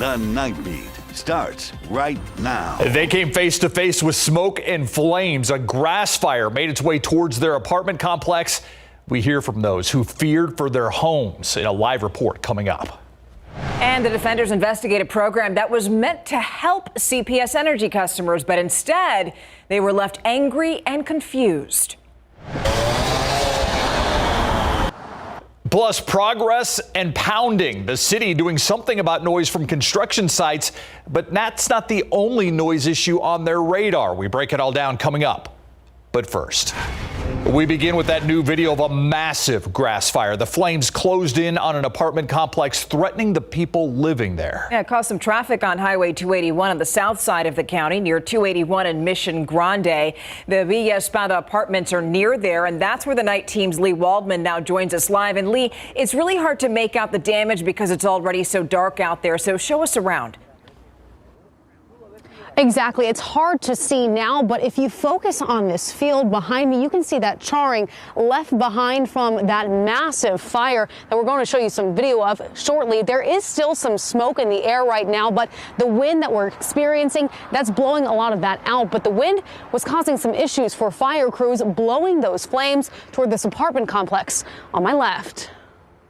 The Nightbeat starts right now. They came face to face with smoke and flames. A grass fire made its way towards their apartment complex. We hear from those who feared for their homes in a live report coming up. And the Defenders investigate a program that was meant to help CPS Energy customers, but instead they were left angry and confused. Plus, progress and pounding. The city doing something about noise from construction sites, but that's not the only noise issue on their radar. We break it all down coming up. But first, we begin with that new video of a massive grass fire. The flames closed in on an apartment complex, threatening the people living there. Yeah, it caused some traffic on Highway 281 on the south side of the county near 281 and Mission Grande. The Villa Espada apartments are near there, and that's where the night team's Lee Waldman now joins us live. And Lee, it's really hard to make out the damage because it's already so dark out there. So show us around. Exactly. It's hard to see now, but if you focus on this field behind me, you can see that charring left behind from that massive fire that we're going to show you some video of shortly. There is still some smoke in the air right now, but the wind that we're experiencing, that's blowing a lot of that out. But the wind was causing some issues for fire crews, blowing those flames toward this apartment complex on my left.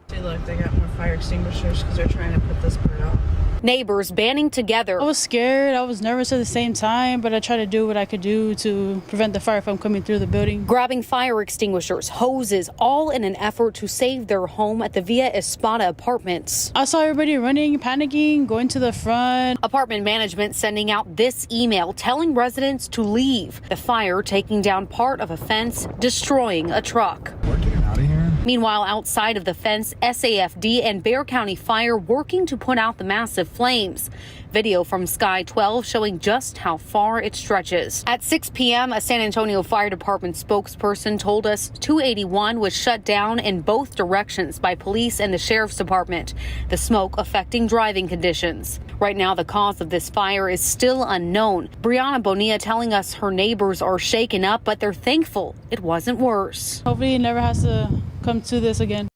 See, look, they got more fire extinguishers because they're trying to put this part out. Neighbors banding together. I was scared. I was nervous at the same time, but I tried to do what I could do to prevent the fire from coming through the building. Grabbing fire extinguishers, hoses, all in an effort to save their home at the Villa Espada apartments. I saw everybody running, panicking, going to the front. Apartment management sending out this email telling residents to leave. The fire taking down part of a fence, destroying a truck. We're getting out of here. Meanwhile, outside of the fence, SAFD and Bexar County Fire working to put out the massive flames. Video from Sky 12 showing just how far it stretches. At 6 p.m., a San Antonio Fire Department spokesperson told us 281 was shut down in both directions by police and the sheriff's department. The smoke affecting driving conditions. Right now, the cause of this fire is still unknown. Brianna Bonilla telling us her neighbors are shaken up, but they're thankful it wasn't worse. Hopefully it never has to come to this again.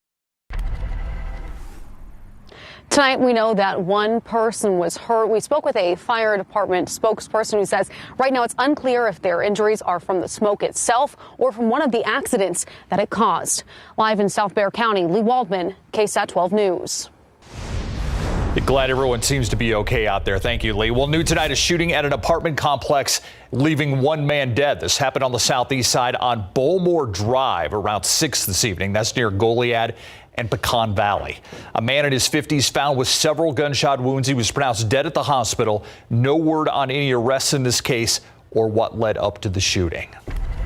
Tonight, we know that one person was hurt. We spoke with a fire department spokesperson who says right now it's unclear if their injuries are from the smoke itself or from one of the accidents that it caused. Live in South Bexar County, Lee Waldman, KSAT 12 News. Glad everyone seems to be okay out there. Thank you, Lee. Well, new tonight, a shooting at an apartment complex leaving one man dead. This happened on the southeast side on Bullmore Drive around 6 this evening. That's near Goliad and Pecan Valley. A man in his 50s found with several gunshot wounds. He was pronounced dead at the hospital. No word on any arrests in this case or what led up to the shooting.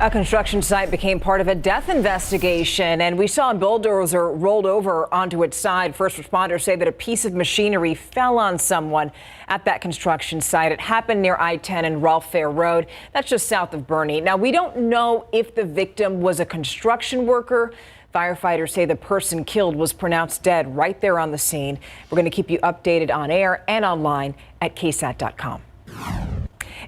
A construction site became part of a death investigation, and we saw a bulldozer rolled over onto its side. First responders say that a piece of machinery fell on someone at that construction site. It happened near I-10 and Ralph Fair Road. That's just south of Bernie. Now, we don't know if the victim was a construction worker. Firefighters say the person killed was pronounced dead right there on the scene. We're going to keep you updated on air and online at KSAT.com.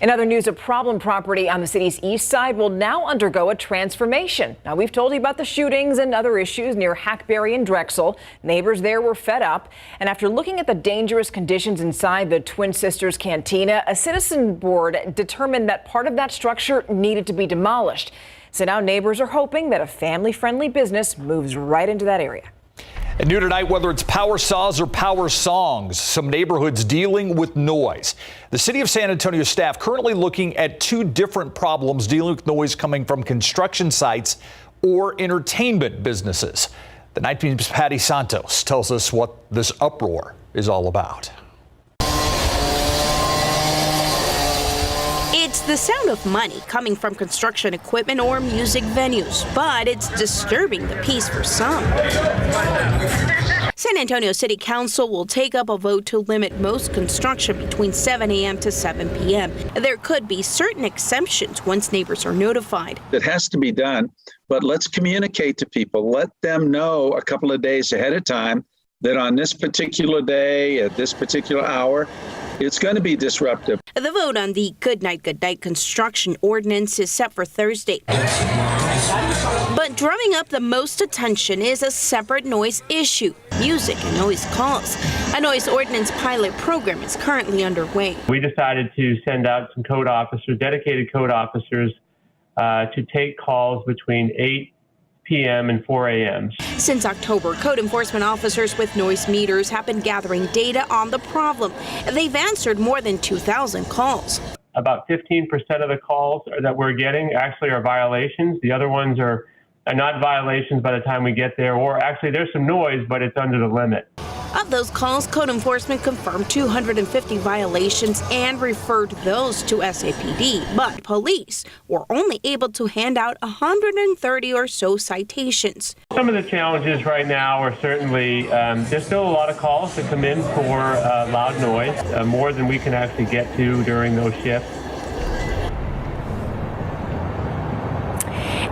In other news, a problem property on the city's east side will now undergo a transformation. Now, we've told you about the shootings and other issues near Hackberry and Drexel. Neighbors there were fed up. And after looking at the dangerous conditions inside the Twin Sisters Cantina, a citizen board determined that part of that structure needed to be demolished. So now neighbors are hoping that a family-friendly business moves right into that area. And new tonight, whether it's power saws or power songs, some neighborhoods dealing with noise. The city of San Antonio staff currently looking at two different problems dealing with noise coming from construction sites or entertainment businesses. The Nightbeat's Patty Santos tells us what this uproar is all about. It's the sound of money coming from construction equipment or music venues, but it's disturbing the peace for some. San Antonio City Council will take up a vote to limit most construction between 7 a.m. to 7 p.m. There could be certain exemptions once neighbors are notified. It has to be done, but let's communicate to people. Let them know a couple of days ahead of time that on this particular day, at this particular hour, it's going to be disruptive. The vote on the Good Night construction ordinance is set for Thursday. But drumming up the most attention is a separate noise issue. music and noise calls. A noise ordinance pilot program is currently underway. We decided to send out some code officers, dedicated code officers, to take calls between 8 p.m. and 4 a.m. Since October, code enforcement officers with noise meters have been gathering data on the problem. They've answered more than 2,000 calls. About 15% of the calls that we're getting actually are violations. The other ones are not violations by the time we get there, or actually there's some noise, but it's under the limit. Of those calls, code enforcement confirmed 250 violations and referred those to SAPD, but police were only able to hand out 130 or so citations. Some of the challenges right now are certainly there's still a lot of calls that come in for loud noise, more than we can actually get to during those shifts.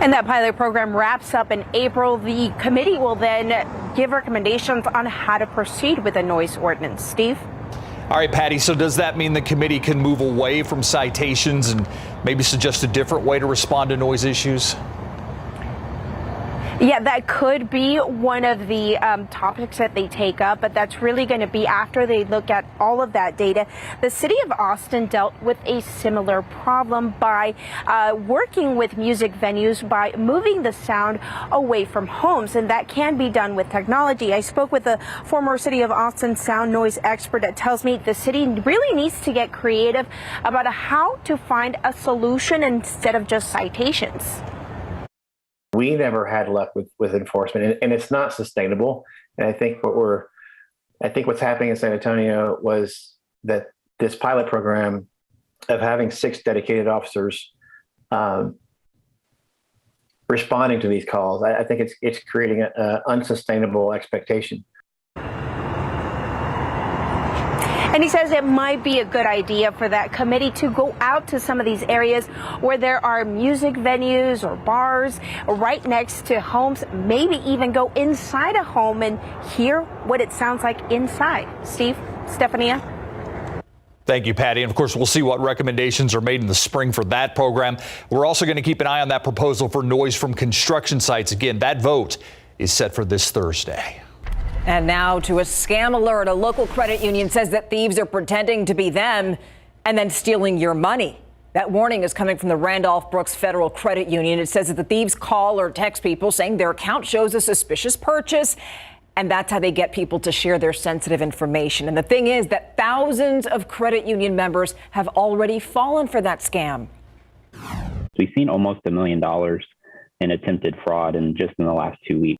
And that pilot program wraps up in April. The committee will then give recommendations on how to proceed with the noise ordinance. Steve? All right, Patty, so does that mean the committee can move away from citations and maybe suggest a different way to respond to noise issues? Yeah, that could be one of the topics that they take up, but that's really going to be after they look at all of that data. The city of Austin dealt with a similar problem by working with music venues by moving the sound away from homes, and that can be done with technology. I spoke with a former city of Austin sound noise expert that tells me the city really needs to get creative about how to find a solution instead of just citations. We never had luck with enforcement, and it's not sustainable. And I think what's happening in San Antonio was that this pilot program of having 6 dedicated officers responding to these calls, I think it's creating an unsustainable expectation. And he says it might be a good idea for that committee to go out to some of these areas where there are music venues or bars right next to homes, maybe even go inside a home and hear what it sounds like inside. Steve, Stephania? Thank you, Patty. And of course, we'll see what recommendations are made in the spring for that program. We're also going to keep an eye on that proposal for noise from construction sites. Again, that vote is set for this Thursday. And now to a scam alert. A local credit union says that thieves are pretending to be them and then stealing your money. That warning is coming from the Randolph Brooks Federal Credit Union. It says that the thieves call or text people saying their account shows a suspicious purchase, and that's how they get people to share their sensitive information. And the thing is that thousands of credit union members have already fallen for that scam. We've seen almost $1 million in attempted fraud in the last 2 weeks.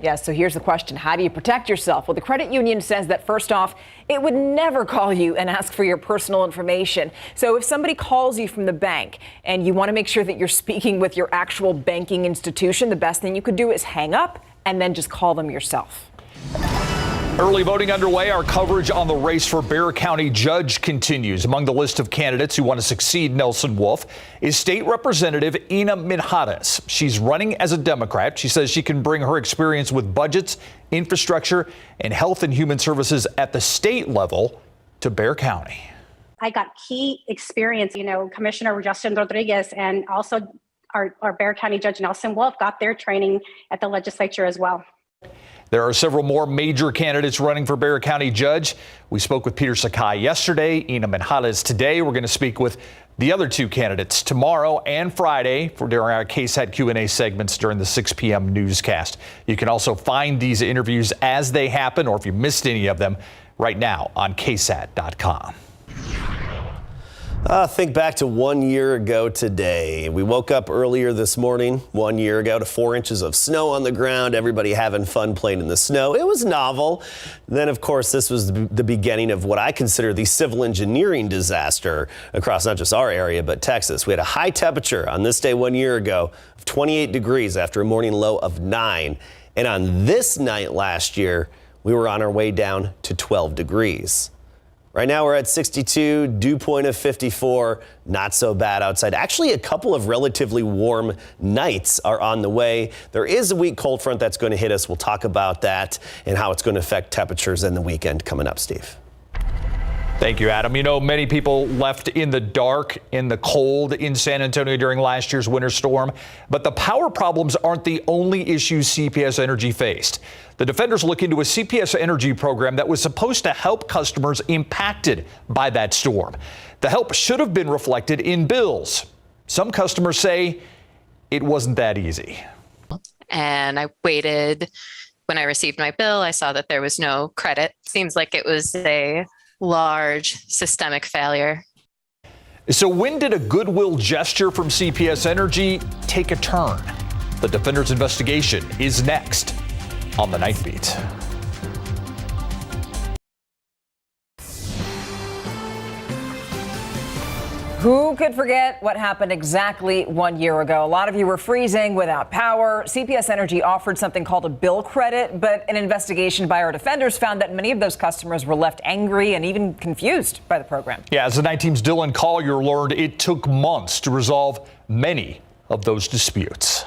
Yeah, so here's the question. How do you protect yourself? Well, the credit union says that first off, it would never call you and ask for your personal information. So if somebody calls you from the bank and you want to make sure that you're speaking with your actual banking institution, the best thing you could do is hang up and then just call them yourself. Early voting underway. Our coverage on the race for Bexar County judge continues. Among the list of candidates who want to succeed Nelson Wolff is State Representative Ina Minjares. She's running as a Democrat. She says she can bring her experience with budgets, infrastructure, and health and human services at the state level to Bexar County. I got key experience. Commissioner Justin Rodriguez and also our Bexar County Judge Nelson Wolff got their training at the legislature as well. There are several more major candidates running for Bexar County Judge. We spoke with Peter Sakai yesterday, Ina Minjares today. We're going to speak with the other 2 candidates tomorrow and Friday during our KSAT Q&A segments during the 6 p.m. newscast. You can also find these interviews as they happen, or if you missed any of them, right now on KSAT.com. Think back to 1 year ago today. We woke up earlier this morning, 1 year ago, to 4 inches of snow on the ground. Everybody having fun playing in the snow. It was novel. Then, of course, this was the beginning of what I consider the civil engineering disaster across not just our area, but Texas. We had a high temperature on this day 1 year ago of 28 degrees after a morning low of 9. And on this night last year, we were on our way down to 12 degrees. Right now we're at 62, dew point of 54, not so bad outside. Actually, a couple of relatively warm nights are on the way. There is a weak cold front that's going to hit us. We'll talk about that and how it's going to affect temperatures in the weekend coming up, Steve. Thank you, Adam. You know, many people left in the dark, in the cold in San Antonio during last year's winter storm. But the power problems aren't the only issues CPS Energy faced. The defenders look into a CPS Energy program that was supposed to help customers impacted by that storm. The help should have been reflected in bills. Some customers say it wasn't that easy. And I waited. When I received my bill, I saw that there was no credit. Seems like it was a large systemic failure. So when did a goodwill gesture from CPS Energy take a turn? The defenders' investigation is next on the Nightbeat. Who could forget what happened exactly 1 year ago? A lot of you were freezing without power. CPS Energy offered something called a bill credit, but an investigation by our defenders found that many of those customers were left angry and even confused by the program. Yeah, as the Night Team's Dylan Collier learned, it took months to resolve many of those disputes.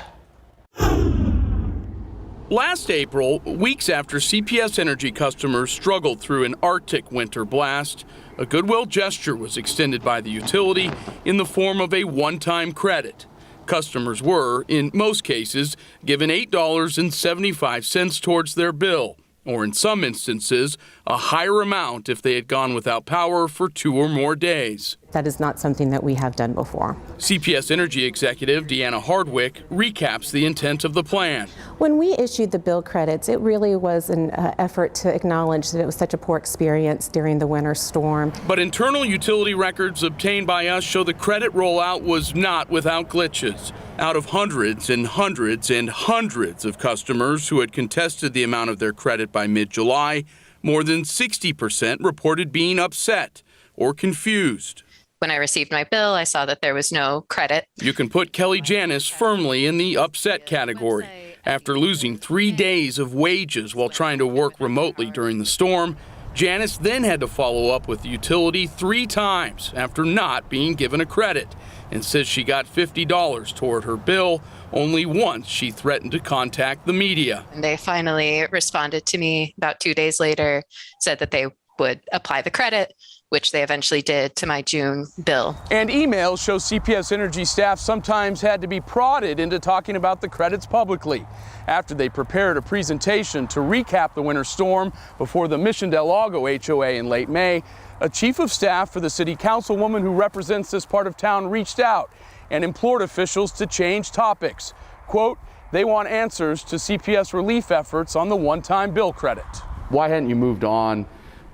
Last April, weeks after CPS Energy customers struggled through an Arctic winter blast, a goodwill gesture was extended by the utility in the form of a one-time credit. Customers were, in most cases, given $8.75 towards their bill, or in some instances, a higher amount if they had gone without power for 2 or more days. That is not something that we have done before. CPS Energy executive Deanna Hardwick recaps the intent of the plan. When we issued the bill credits, it really was an effort to acknowledge that it was such a poor experience during the winter storm. But internal utility records obtained by us show the credit rollout was not without glitches. Out of hundreds and hundreds and hundreds of customers who had contested the amount of their credit by mid-July, more than 60% reported being upset or confused. When I received my bill, I saw that there was no credit. You can put Kelly Janis firmly in the upset category. After losing 3 days of wages while trying to work remotely during the storm, Janis then had to follow up with the utility 3 times after not being given a credit, and says she got $50 toward her bill. Only once she threatened to contact the media. And they finally responded to me about 2 days later, said that they would apply the credit, which they eventually did to my June bill. And emails show CPS Energy staff sometimes had to be prodded into talking about the credits publicly. After they prepared a presentation to recap the winter storm before the Mission Del Lago HOA in late May, a chief of staff for the city councilwoman who represents this part of town reached out and implored officials to change topics. Quote, they want answers to CPS relief efforts on the one-time bill credit. Why hadn't you moved on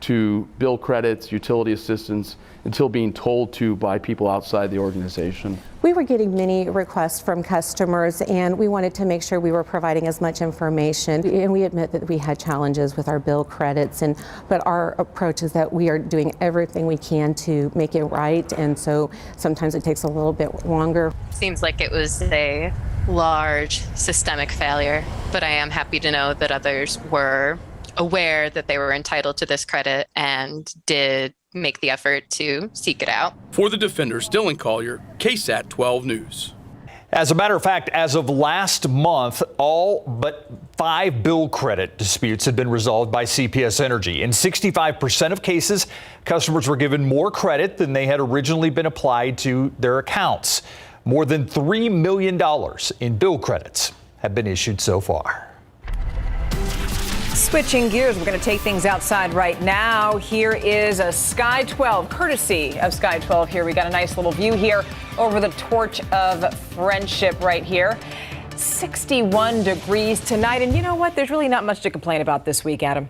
to bill credits, utility assistance, until being told to by people outside the organization? We were getting many requests from customers, and we wanted to make sure we were providing as much information. And we admit that we had challenges with our bill credits, but our approach is that we are doing everything we can to make it right, and so sometimes it takes a little bit longer. Seems like it was a large systemic failure, but I am happy to know that others were aware that they were entitled to this credit and did make the effort to seek it out. For the defenders, Dylan Collier, KSAT 12 News. As a matter of fact, as of last month, all but 5 bill credit disputes had been resolved by CPS Energy. In 65% of cases, customers were given more credit than they had originally been applied to their accounts. More than $3 million in bill credits have been issued so far. Switching gears, we're going to take things outside right now. Here is a Sky 12, courtesy of Sky 12 here. We got a nice little view here over the torch of friendship right here. 61 degrees tonight. And you know what? There's really not much to complain about this week, Adam.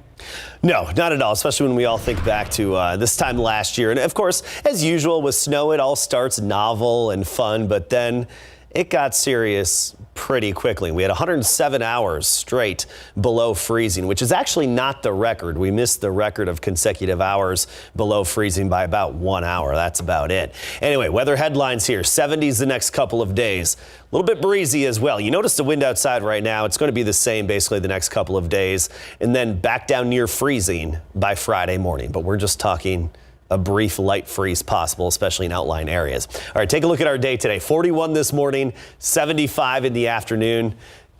No, not at all, especially when we all think back to this time last year. And of course, as usual with snow, it all starts novel and fun, but then it got serious pretty quickly. We had 107 hours straight below freezing, which is actually not the record. We missed the record of consecutive hours below freezing by about 1 hour. That's about it. Anyway, weather headlines here. 70s the next couple of days. A little bit breezy as well. You notice the wind outside right now. It's going to be the same basically the next couple of days, and then back down near freezing by Friday morning. But we're just talking a brief light freeze possible, especially in outlying areas. All right, take a look at our day today. 41 this morning, 75 in the afternoon.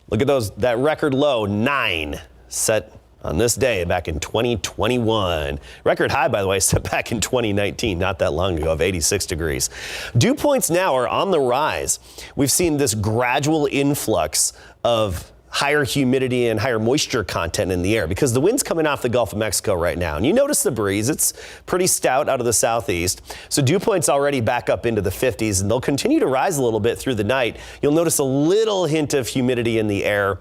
Look at that record low, 9 set on this day back in 2021. Record high, by the way, set back in 2019, not that long ago, of 86 degrees. Dew points now are on the rise. We've seen this gradual influx of higher humidity and higher moisture content in the air because the wind's coming off the Gulf of Mexico right now. And you notice the breeze, it's pretty stout out of the southeast. So dew points already back up into the 50s, and they'll continue to rise a little bit through the night. You'll notice a little hint of humidity in the air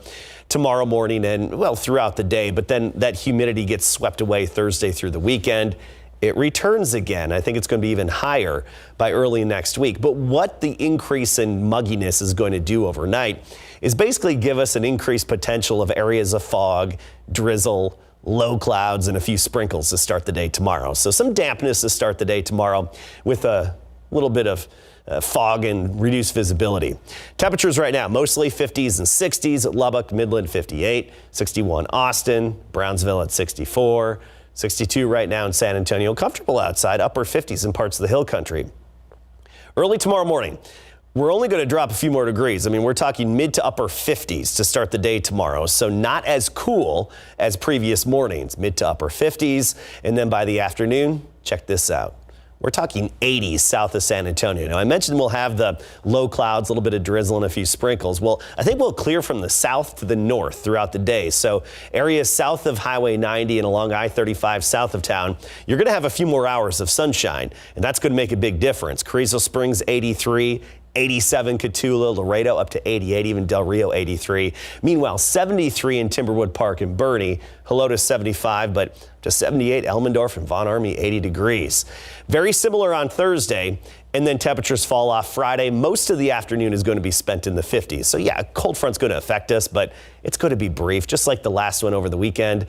tomorrow morning and, well, throughout the day. But then that humidity gets swept away Thursday through the weekend. It returns again. I think it's going to be even higher by early next week. But what the increase in mugginess is going to do overnight is basically give us an increased potential of areas of fog, drizzle, low clouds, and a few sprinkles to start the day tomorrow. So some dampness to start the day tomorrow with a little bit of fog and reduced visibility. Temperatures right now, mostly 50s and 60s at Lubbock, Midland 58, 61 Austin, Brownsville at 64, 62 right now in San Antonio. Comfortable outside, upper 50s in parts of the hill country. Early tomorrow morning, we're only going to drop a few more degrees. I mean, we're talking mid to upper 50s to start the day tomorrow. So not as cool as previous mornings, mid to upper 50s. And then by the afternoon, check this out. We're talking 80s south of San Antonio. Now, I mentioned we'll have the low clouds, a little bit of drizzle and a few sprinkles. Well, I think we'll clear from the south to the north throughout the day. So areas south of Highway 90 and along I-35 south of town, you're going to have a few more hours of sunshine, and that's going to make a big difference. Carrizo Springs, 83. 87 Cotulla, Laredo up to 88, even Del Rio 83. Meanwhile, 73 in Timberwood Park and Bernie, Helotes 75, but to 78 Elmendorf and Von Army 80 degrees. Very similar on Thursday, and then temperatures fall off Friday. Most of the afternoon is going to be spent in the 50s. So yeah, a cold front's going to affect us, but it's going to be brief, just like the last one over the weekend.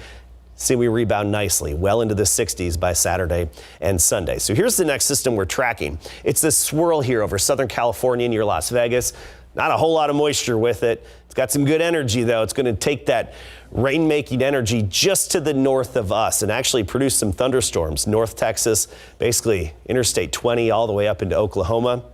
See, we rebound nicely, well into the 60s by Saturday and Sunday. So here's the next system we're tracking. It's this swirl here over Southern California near Las Vegas. Not a whole lot of moisture with it. It's got some good energy, though. It's going to take that rain-making energy just to the north of us and actually produce some thunderstorms. North Texas, basically Interstate 20 all the way up into Oklahoma.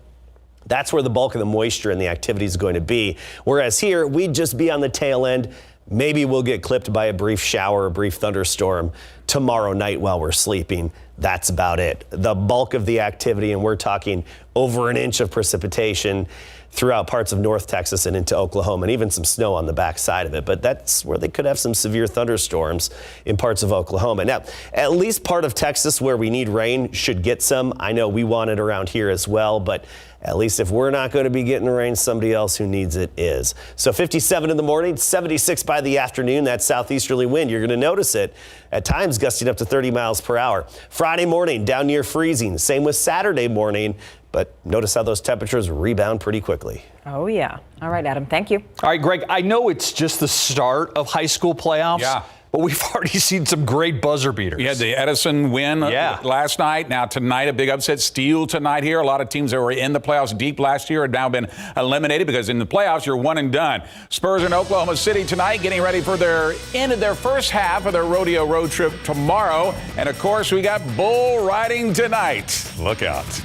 That's where the bulk of the moisture and the activity is going to be. Whereas here, we'd just be on the tail end. Maybe we'll get clipped by a brief shower, a brief thunderstorm tomorrow night while we're sleeping. That's about it. The bulk of the activity, and we're talking over an inch of precipitation throughout parts of North Texas and into Oklahoma, and even some snow on the backside of it. But that's where they could have some severe thunderstorms in parts of Oklahoma. Now, at least part of Texas where we need rain should get some. I know we want it around here as well, but at least if we're not going to be getting rain, somebody else who needs it is. So 57 in the morning, 76 by the afternoon. That southeasterly wind, you're going to notice it at times gusting up to 30 miles per hour. Friday morning, down near freezing. Same with Saturday morning. But notice how those temperatures rebound pretty quickly. Oh, yeah. All right, Adam. Thank you. All right, Greg, I know it's just the start of high school playoffs. Yeah. But we've already seen some great buzzer beaters. We had the Edison win last night. Now tonight, a big upset. Steele tonight here. A lot of teams that were in the playoffs deep last year have now been eliminated because in the playoffs, you're one and done. Spurs in Oklahoma City tonight, getting ready for their end of their first half of their rodeo road trip tomorrow. And, of course, we got bull riding tonight. Look out.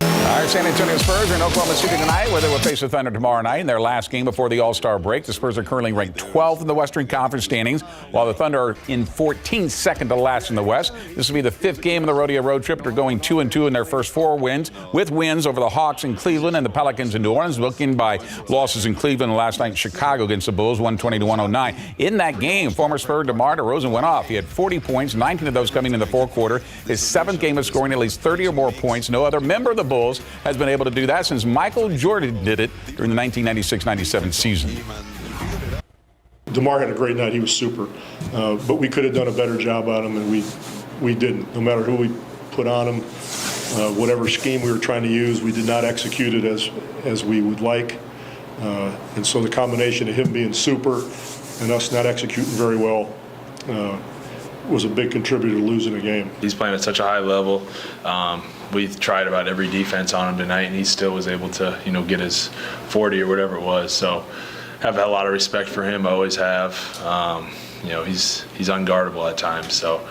All right, San Antonio Spurs are in Oklahoma City tonight, where they will face the Thunder tomorrow night in their last game before the All-Star break. The Spurs are currently ranked 12th in the Western Conference standings, while the Thunder are in 14th, second to last in the West. This will be the fifth game of the rodeo road trip. They're going 2-2 in their first four wins, with wins over the Hawks in Cleveland and the Pelicans in New Orleans, looking by losses in Cleveland and last night in Chicago against the Bulls, 120-109. In that game, former Spur DeMar DeRozan went off. He had 40 points, 19 of those coming in the fourth quarter. His seventh game of scoring at least 30 or more points. No other member of the Bulls has been able to do that since Michael Jordan did it during the 1996-97 season. DeMar had a great night. He was super. But we could have done a better job on him, and we didn't. No matter who we put on him, whatever scheme we were trying to use, we did not execute it as we would like. And so the combination of him being super and us not executing very well was a big contributor to losing the game. He's playing at such a high level. We tried about every defense on him tonight, and he still was able to, get his 40 or whatever it was. So, have a lot of respect for him. I always have. He's unguardable at times. So,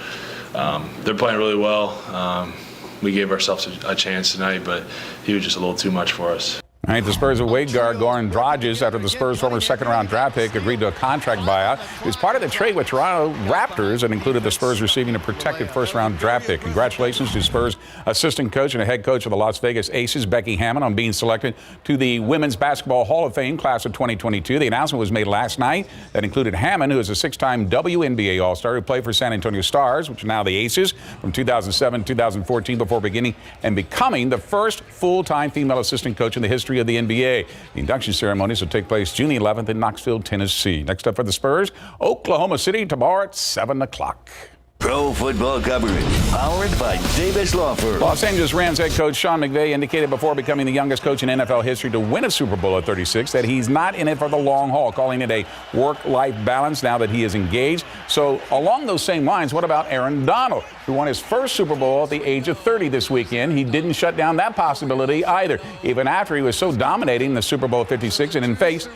they're playing really well. We gave ourselves a chance tonight, but he was just a little too much for us. All right, the Spurs away guard Goran Dragic, after the Spurs' former second-round draft pick agreed to a contract buyout. It was part of the trade with Toronto Raptors and included the Spurs receiving a protected first-round draft pick. Congratulations to Spurs assistant coach and head coach of the Las Vegas Aces, Becky Hammon, on being selected to the Women's Basketball Hall of Fame class of 2022. The announcement was made last night. That included Hammon, who is a six-time WNBA All-Star who played for San Antonio Stars, which are now the Aces, from 2007 to 2014 before beginning and becoming the first full-time female assistant coach in the history of the NBA. The induction ceremonies will take place June 11th in Knoxville, Tennessee. Next up for the Spurs, Oklahoma City tomorrow at 7 o'clock. Pro football coverage powered by Davis Law Firm. Los Angeles Rams head coach Sean McVay indicated before becoming the youngest coach in NFL history to win a Super Bowl at 36 that he's not in it for the long haul, calling it a work-life balance now that he is engaged. So along those same lines, what about Aaron Donald, who won his first Super Bowl at the age of 30 this weekend? He didn't shut down that possibility either, even after he was so dominating the Super Bowl 56 and in fact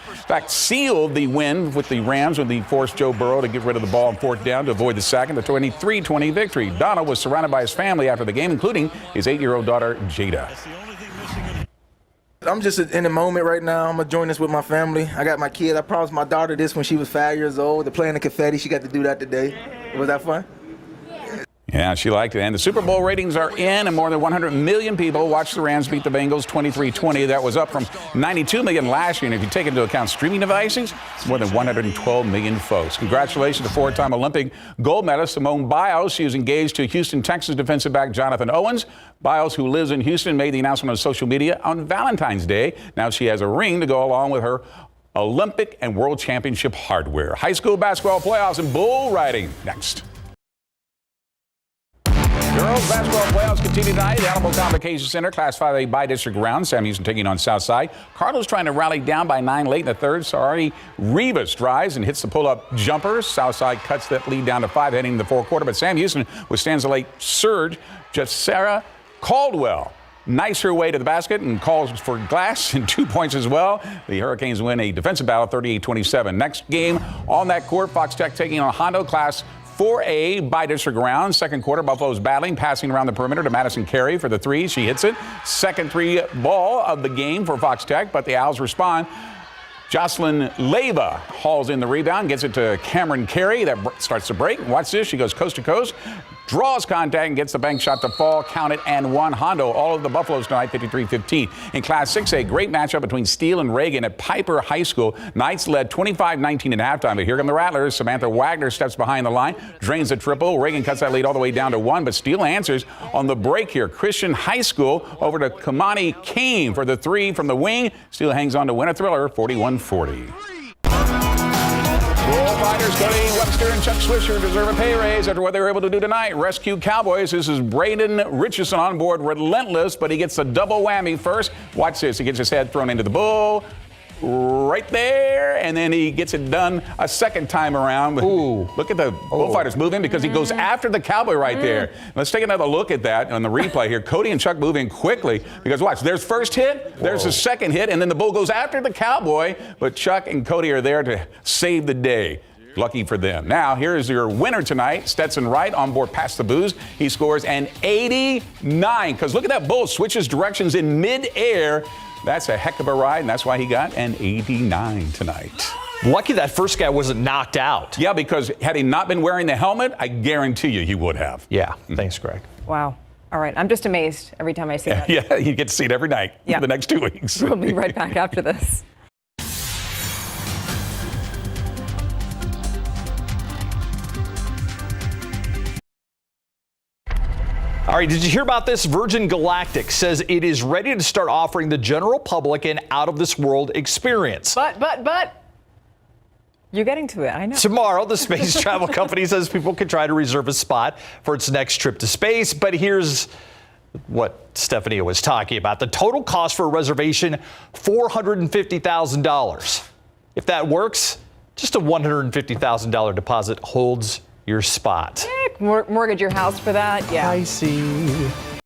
sealed the win with the Rams when he forced Joe Burrow to get rid of the ball on fourth down to avoid the sack in the 23-20 victory. Donald was surrounded by his family after the game, including his 8-year-old daughter, Jada. I'm just in the moment right now. I'm going to join this with my family. I got my kid. I promised my daughter this when she was 5 years old. They're playing the confetti. She got to do that today. Was that fun? Yeah, she liked it. And the Super Bowl ratings are in, and more than 100 million people watched the Rams beat the Bengals 23-20. That was up from 92 million last year. And if you take into account streaming devices, it's more than 112 million folks. Congratulations to four-time Olympic gold medalist Simone Biles. She is engaged to Houston, Texas defensive back Jonathan Owens. Biles, who lives in Houston, made the announcement on social media on Valentine's Day. Now she has a ring to go along with her Olympic and World Championship hardware. High school basketball playoffs and bull riding next. Girls basketball playoffs continue tonight. The Alamo Convocation Center, Class 5A by-district round. Sam Houston taking on Southside. Cardinals trying to rally down by 9 late in the third. Sorry, Rivas drives and hits the pull-up jumper. Southside cuts that lead down to 5 heading into the fourth quarter. But Sam Houston withstands a late surge. Just Sarah Caldwell knifes her way to the basket and calls for glass and 2 points as well. The Hurricanes win a defensive battle 38-27. Next game on that court, Fox Tech taking on Hondo, Class 4A by-district round. Second quarter, Buffalo's battling, passing around the perimeter to Madison Carey for the three. She hits it. Second three ball of the game for Fox Tech, but the Owls respond. Jocelyn Leyva hauls in the rebound, gets it to Cameron Carey. That starts to break. Watch this. She goes coast to coast, draws contact, and gets the bank shot to fall. Count it, and one. Hondo, all of the Buffaloes tonight, 53-15. In Class 6A, great matchup between Steele and Reagan at Piper High School. Knights led 25-19 at halftime, but here come the Rattlers. Samantha Wagner steps behind the line, drains a triple. Reagan cuts that lead all the way down to 1, but Steele answers on the break here. Christian High School over to Kamani Kane for the three from the wing. Steele hangs on to win a thriller, 41-40. Bullfighters Cody Webster and Chuck Swisher deserve a pay raise after what they were able to do tonight. Rescue Cowboys. This is Braden Richardson on board, relentless, but he gets a double whammy first. Watch this. He gets his head thrown into the bull right there, and then he gets it done a second time around. Ooh. Look at the Bullfighters moving because he goes after the Cowboy right there. Let's take another look at that on the replay here. Cody and Chuck moving quickly because watch, there's first hit, there's the second hit, and then the Bull goes after the Cowboy, but Chuck and Cody are there to save the day. Lucky for them. Now, here's your winner tonight, Stetson Wright on board Pass the Booze. He scores an 89 because look at that Bull switches directions in midair. That's a heck of a ride, and that's why he got an 89 tonight. Lucky that first guy wasn't knocked out. Yeah, because had he not been wearing the helmet, I guarantee you he would have. Yeah, thanks, Greg. Wow. All right, I'm just amazed every time I see that. Yeah, you get to see it every night for the next 2 weeks. We'll be right back after this. All right, did you hear about this? Virgin Galactic says it is ready to start offering the general public an out-of-this-world experience. But, you're getting to it, I know. Tomorrow, the space travel company says people can try to reserve a spot for its next trip to space. But here's what Stephanie was talking about. The total cost for a reservation, $450,000. If that works, just a $150,000 deposit holds your spot. Mortgage your house for that? Yeah. I see.